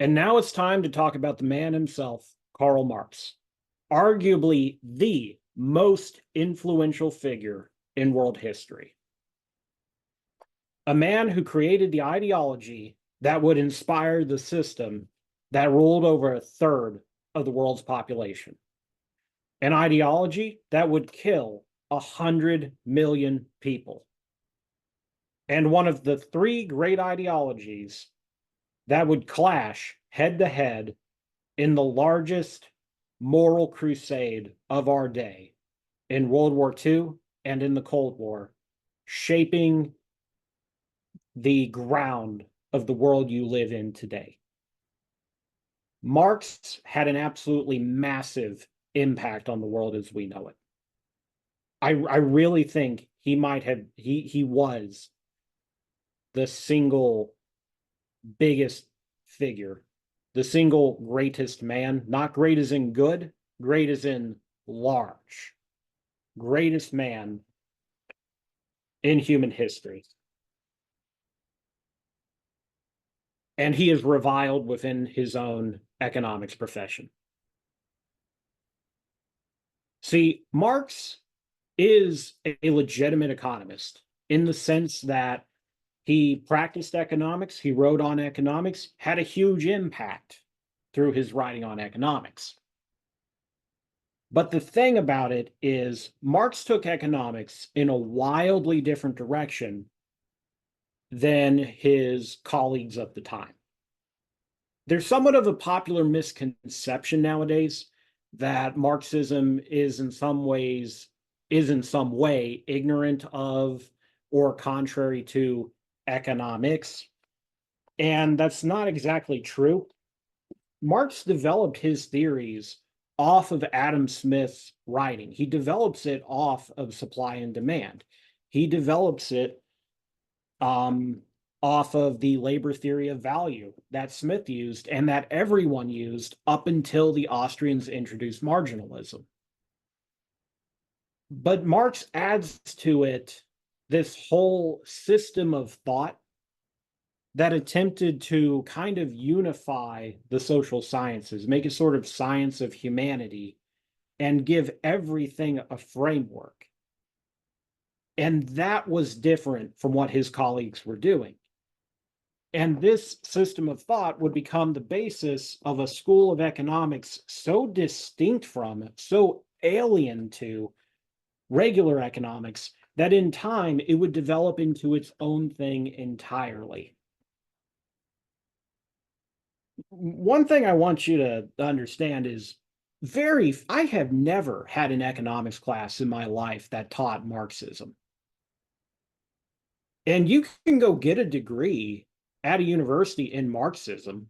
And now it's time to talk about the man himself, Karl Marx, arguably the most influential figure in world history. A man who created the ideology that would inspire the system that ruled over a third of the world's population. An ideology that would kill 100 million people. And one of the three great ideologies that would clash head to head in the largest moral crusade of our day in World War II and in the Cold War, shaping the ground of the world you live in today. Marx had an absolutely massive impact on the world as we know it. I really think he was the single biggest figure, the single greatest man, not great as in good, great as in large, greatest man in human history. And he is reviled within his own economics profession. See, Marx is a legitimate economist in the sense that he practiced economics, he wrote on economics, had a huge impact through his writing on economics. But the thing about it is, Marx took economics in a wildly different direction than his colleagues of the time. There's somewhat of a popular misconception nowadays that Marxism is in some way ignorant of or contrary to economics. And that's not exactly true. Marx developed his theories off of Adam Smith's writing. He develops it off of supply and demand. He develops it off of the labor theory of value that Smith used and that everyone used up until the Austrians introduced marginalism. But Marx adds to it this whole system of thought that attempted to kind of unify the social sciences, make a sort of science of humanity, and give everything a framework. And that was different from what his colleagues were doing. And this system of thought would become the basis of a school of economics so distinct from, so alien to regular economics, that in time it would develop into its own thing entirely. One thing I want you to understand is I have never had an economics class in my life that taught Marxism. And you can go get a degree at a university in Marxism.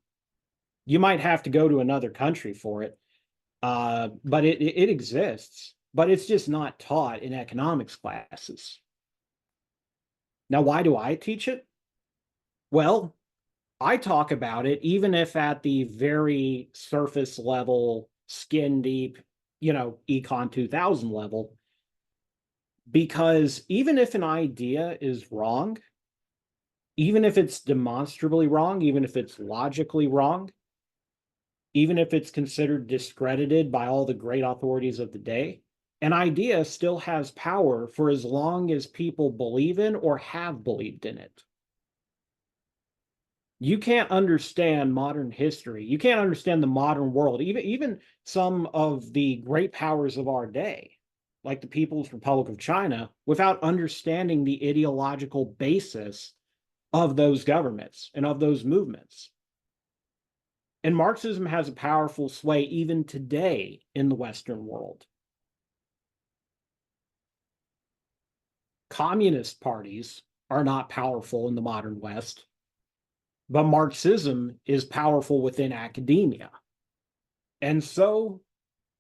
You might have to go to another country for it, but it exists, but it's just not taught in economics classes. Now, why do I teach it? Well, I talk about it, even if at the very surface level, skin deep, Econ 2000 level, because even if an idea is wrong, even if it's demonstrably wrong, even if it's logically wrong, even if it's considered discredited by all the great authorities of the day, an idea still has power for as long as people believe in or have believed in it. You can't understand modern history. You can't understand the modern world, even some of the great powers of our day, like the People's Republic of China, without understanding the ideological basis of those governments and of those movements. And Marxism has a powerful sway even today in the Western world. Communist parties are not powerful in the modern West, but Marxism is powerful within academia. And so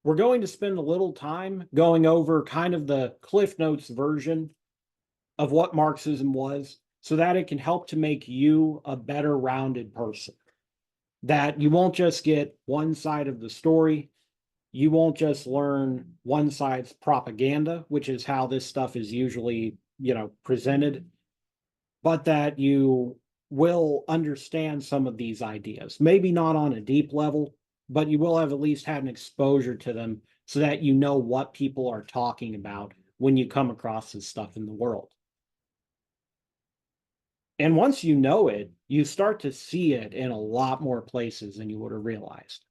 we're going to spend a little time going over kind of the Cliff Notes version of what Marxism was, so that it can help to make you a better rounded person. That you won't just get one side of the story. You won't just learn one side's propaganda, which is how this stuff is usually, presented, but that you will understand some of these ideas. Maybe not on a deep level, but you will have at least had an exposure to them so that you know what people are talking about when you come across this stuff in the world. And once you know it, you start to see it in a lot more places than you would have realized.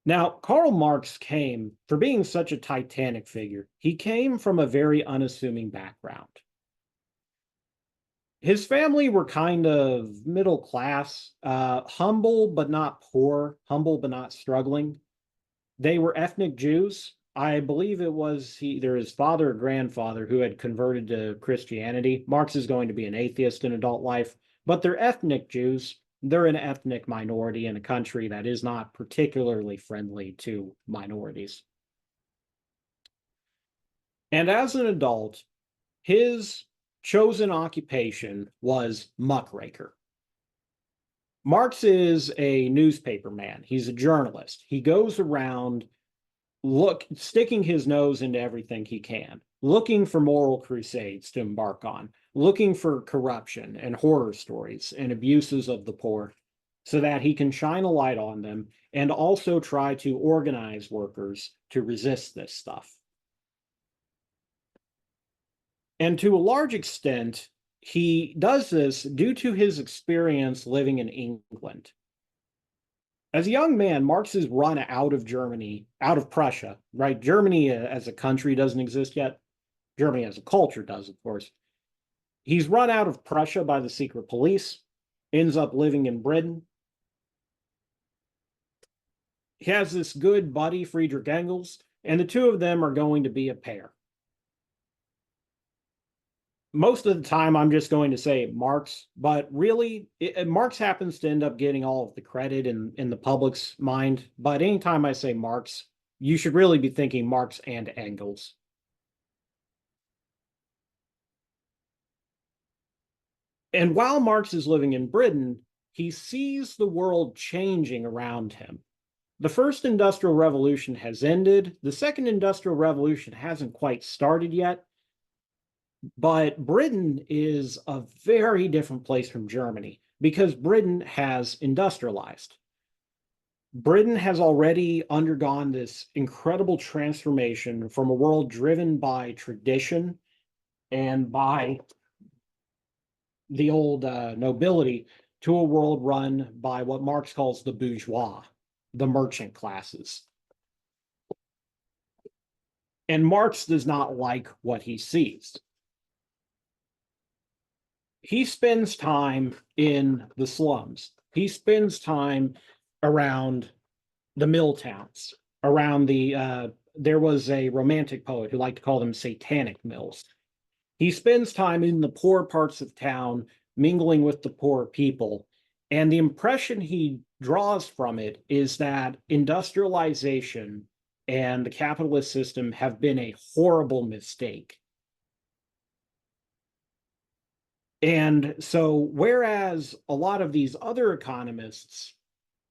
Now, Karl Marx came, for being such a titanic figure, he came from a very unassuming background. His family were kind of middle class, humble but not poor, humble but not struggling. They were ethnic Jews. I believe it was either his father or grandfather who had converted to Christianity. Marx is going to be an atheist in adult life, but they're ethnic Jews. They're an ethnic minority in a country that is not particularly friendly to minorities. And as an adult, his chosen occupation was muckraker. Marx is a newspaper man. He's a journalist. He goes around sticking his nose into everything he can, looking for moral crusades to embark on, looking for corruption and horror stories and abuses of the poor so that he can shine a light on them and also try to organize workers to resist this stuff. And to a large extent, he does this due to his experience living in England. As a young man, Marx is run out of Germany, out of Prussia, right? Germany as a country doesn't exist yet. Germany as a culture does, of course. He's run out of Prussia by the secret police, ends up living in Britain. He has this good buddy, Friedrich Engels, and the two of them are going to be a pair. Most of the time, I'm just going to say Marx, but really, Marx happens to end up getting all of the credit in the public's mind. But anytime I say Marx, you should really be thinking Marx and Engels. And while Marx is living in Britain, he sees the world changing around him. The first industrial revolution has ended. The second industrial revolution hasn't quite started yet. But Britain is a very different place from Germany because Britain has industrialized. Britain has already undergone this incredible transformation from a world driven by tradition and by the old nobility to a world run by what Marx calls the bourgeois, the merchant classes. And Marx does not like what he sees. He spends time in the slums. He spends time around the mill towns, around there was a romantic poet who liked to call them satanic mills. He spends time in the poor parts of town, mingling with the poor people. And the impression he draws from it is that industrialization and the capitalist system have been a horrible mistake. And so, whereas a lot of these other economists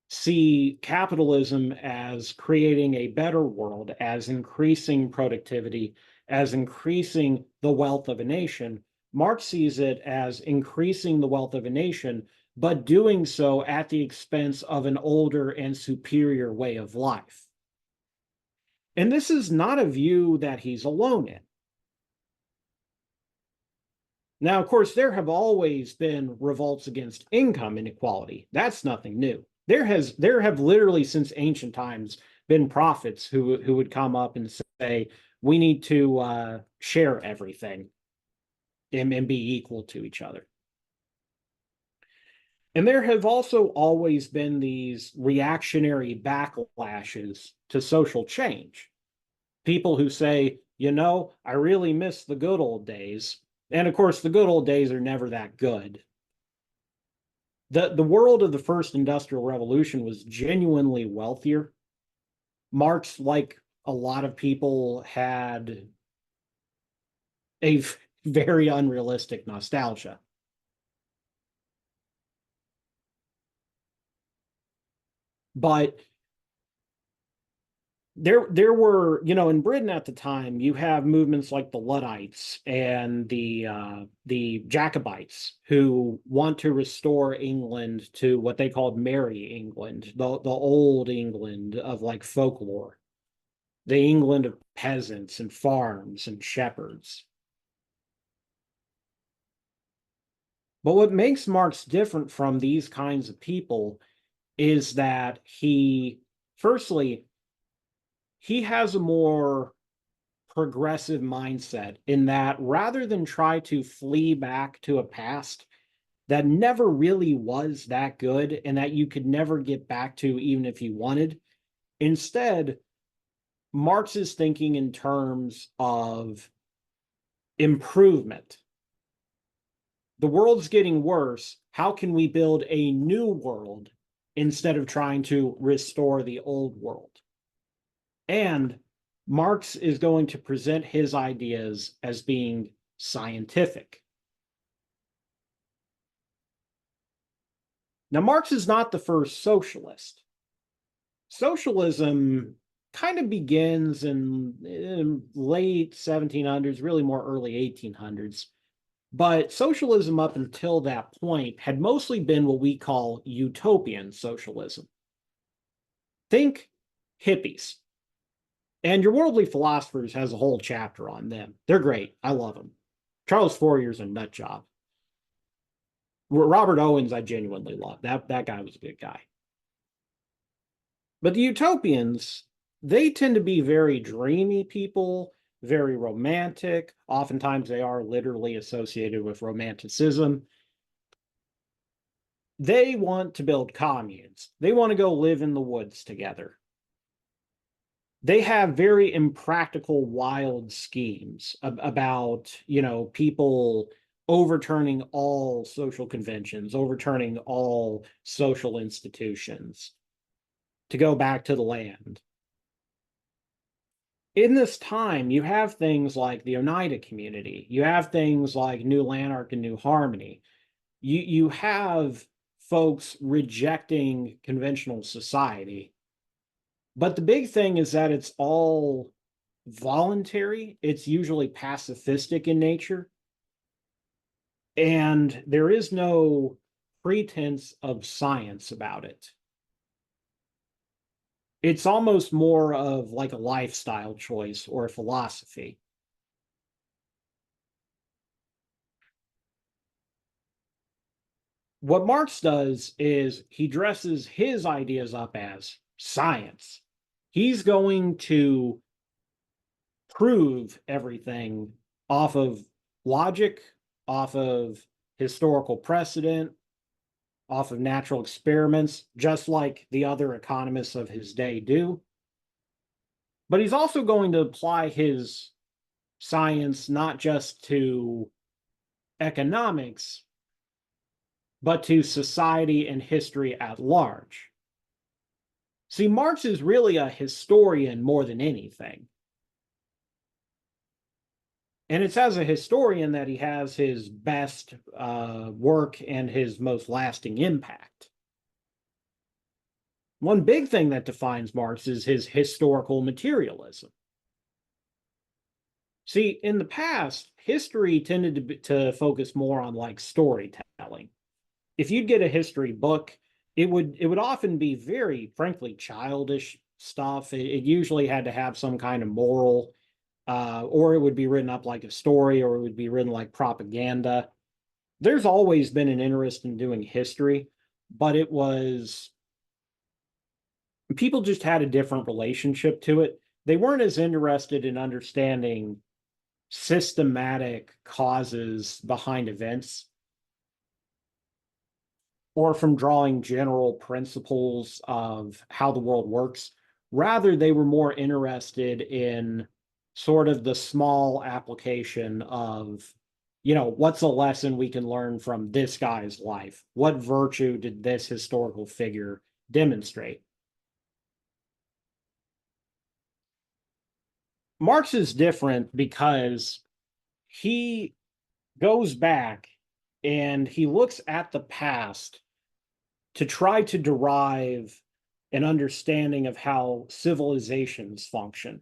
see capitalism as creating a better world, as increasing productivity, as increasing the wealth of a nation, Marx sees it as increasing the wealth of a nation, but doing so at the expense of an older and superior way of life. And this is not a view that he's alone in. Now, of course, there have always been revolts against income inequality. That's nothing new. There have literally since ancient times been prophets who would come up and say, we need to share everything and be equal to each other. And there have also always been these reactionary backlashes to social change. People who say, you know, I really miss the good old days. And of course, the good old days are never that good. The world of the first industrial revolution was genuinely wealthier. Marx, like a lot of people, had a very unrealistic nostalgia. But there were, in Britain at the time, you have movements like the Luddites and the Jacobites who want to restore England to what they called Merry England, the old England of like folklore, the England of peasants and farms and shepherds. But what makes Marx different from these kinds of people is that firstly, he has a more progressive mindset in that rather than try to flee back to a past that never really was that good and that you could never get back to even if you wanted, instead, Marx is thinking in terms of improvement. The world's getting worse. How can we build a new world instead of trying to restore the old world? And Marx is going to present his ideas as being scientific. Now, Marx is not the first socialist. Socialism kind of begins in late 1700s, really more early 1800s. But socialism up until that point had mostly been what we call utopian socialism. Think hippies. And Your Worldly Philosophers has a whole chapter on them. They're great. I love them. Charles Fourier's a nut job. Robert Owens, I genuinely love. That guy was a good guy. But the utopians, they tend to be very dreamy people, very romantic. Oftentimes they are literally associated with romanticism. They want to build communes. They want to go live in the woods together. They have very impractical, wild schemes about, people overturning all social conventions, overturning all social institutions to go back to the land. In this time, you have things like the Oneida community. You have things like New Lanark and New Harmony. You have folks rejecting conventional society. But the big thing is that it's all voluntary. It's usually pacifistic in nature. And there is no pretense of science about it. It's almost more of like a lifestyle choice or a philosophy. What Marx does is he dresses his ideas up as science. He's going to prove everything off of logic, off of historical precedent, off of natural experiments, just like the other economists of his day do. But he's also going to apply his science not just to economics, but to society and history at large. See, Marx is really a historian more than anything. And it's as a historian that he has his best work and his most lasting impact. One big thing that defines Marx is his historical materialism. See, in the past, history tended to focus more on like storytelling. If you'd get a history book, it would often be very, frankly, childish stuff. It usually had to have some kind of moral, or it would be written up like a story, or it would be written like propaganda. There's always been an interest in doing history, but it was people just had a different relationship to it. They weren't as interested in understanding systematic causes behind events or from drawing general principles of how the world works. Rather, they were more interested in sort of the small application of, what's a lesson we can learn from this guy's life? What virtue did this historical figure demonstrate? Marx is different because he goes back and he looks at the past to try to derive an understanding of how civilizations function.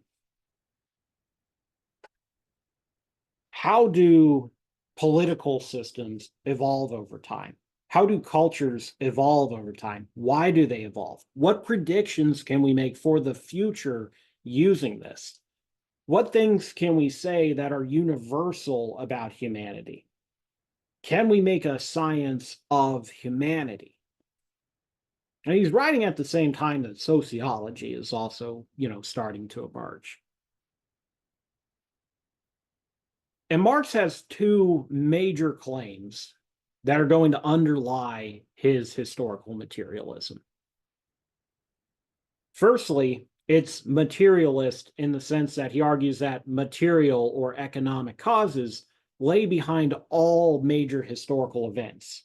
How do political systems evolve over time? How do cultures evolve over time? Why do they evolve? What predictions can we make for the future using this? What things can we say that are universal about humanity? Can we make a science of humanity? And he's writing at the same time that sociology is also, starting to emerge. And Marx has two major claims that are going to underlie his historical materialism. Firstly, it's materialist in the sense that he argues that material or economic causes lay behind all major historical events.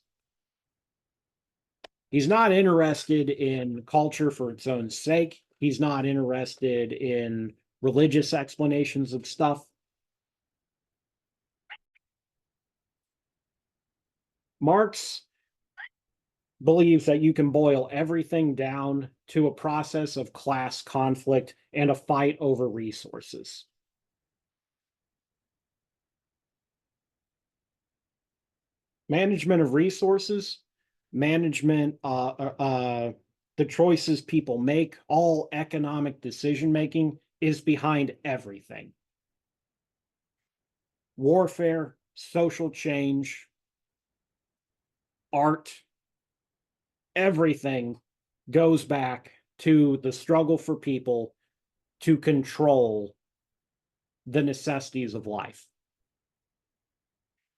He's not interested in culture for its own sake. He's not interested in religious explanations of stuff. Marx believes that you can boil everything down to a process of class conflict and a fight over resources. Management of resources, management, the choices people make, all economic decision making is behind everything. Warfare, social change, art, everything goes back to the struggle for people to control the necessities of life.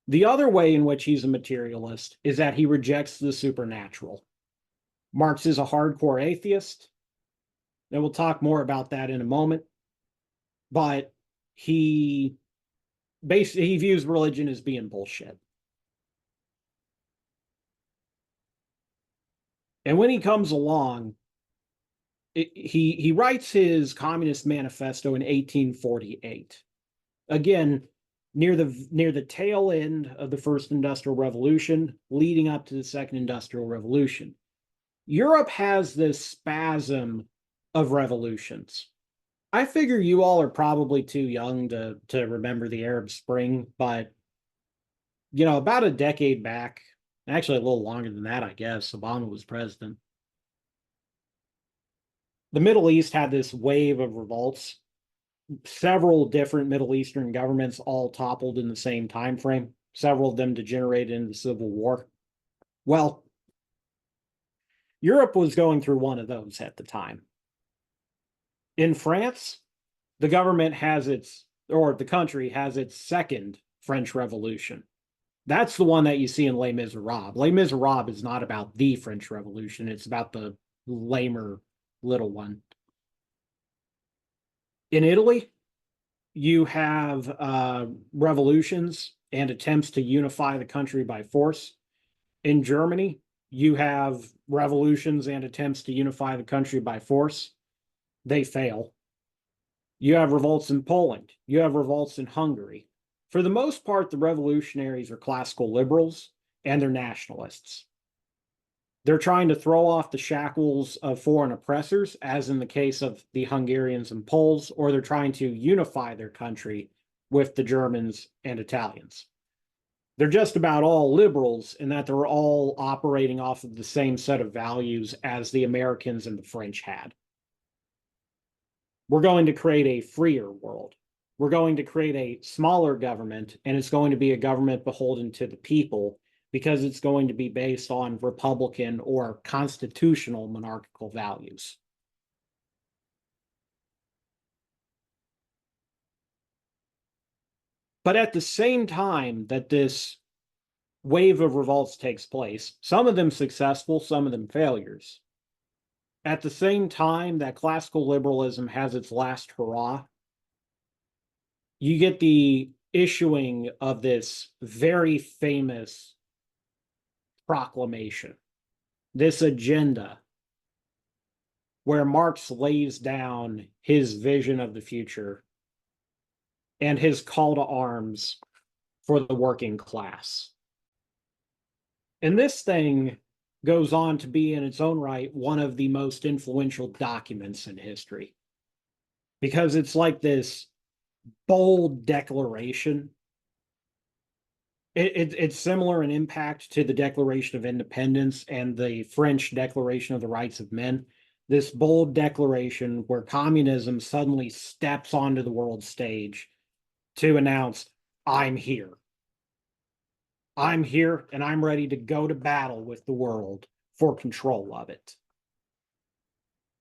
The other way in which he's a materialist is that he rejects the supernatural. Marx is a hardcore atheist, and we'll talk more about that in a moment. But he views religion as being bullshit. And when he comes along, he writes his Communist Manifesto in 1848. Again, near the tail end of the first industrial revolution, leading up to the second industrial revolution. Europe has this spasm of revolutions. I figure you all are probably too young to remember the Arab Spring, but about a decade back, actually a little longer than that, I guess, Obama was president. The Middle East had this wave of revolts. Several different Middle Eastern governments all toppled in the same time frame. Several of them degenerated into civil war. Well, Europe was going through one of those at the time. In France, the country has its second French Revolution. That's the one that you see in Les Miserables. Les Miserables is not about the French Revolution. It's about the lamer little one. In Italy, you have revolutions and attempts to unify the country by force. In Germany, you have revolutions and attempts to unify the country by force. They fail. You have revolts in Poland. You have revolts in Hungary. For the most part, the revolutionaries are classical liberals and they're nationalists. They're trying to throw off the shackles of foreign oppressors, as in the case of the Hungarians and Poles, or they're trying to unify their country with the Germans and Italians. They're just about all liberals in that they're all operating off of the same set of values as the Americans and the French had. We're going to create a freer world. We're going to create a smaller government, and it's going to be a government beholden to the people because it's going to be based on republican or constitutional monarchical values. But at the same time that this wave of revolts takes place, some of them successful, some of them failures, at the same time that classical liberalism has its last hurrah, you get the issuing of this very famous proclamation, this agenda, where Marx lays down his vision of the future and his call to arms for the working class. And this thing goes on to be in its own right one of the most influential documents in history, because it's like this bold declaration. It's similar in impact to the Declaration of Independence and the French Declaration of the Rights of Men. This bold declaration where communism suddenly steps onto the world stage to announce, I'm here. I'm here and I'm ready to go to battle with the world for control of it.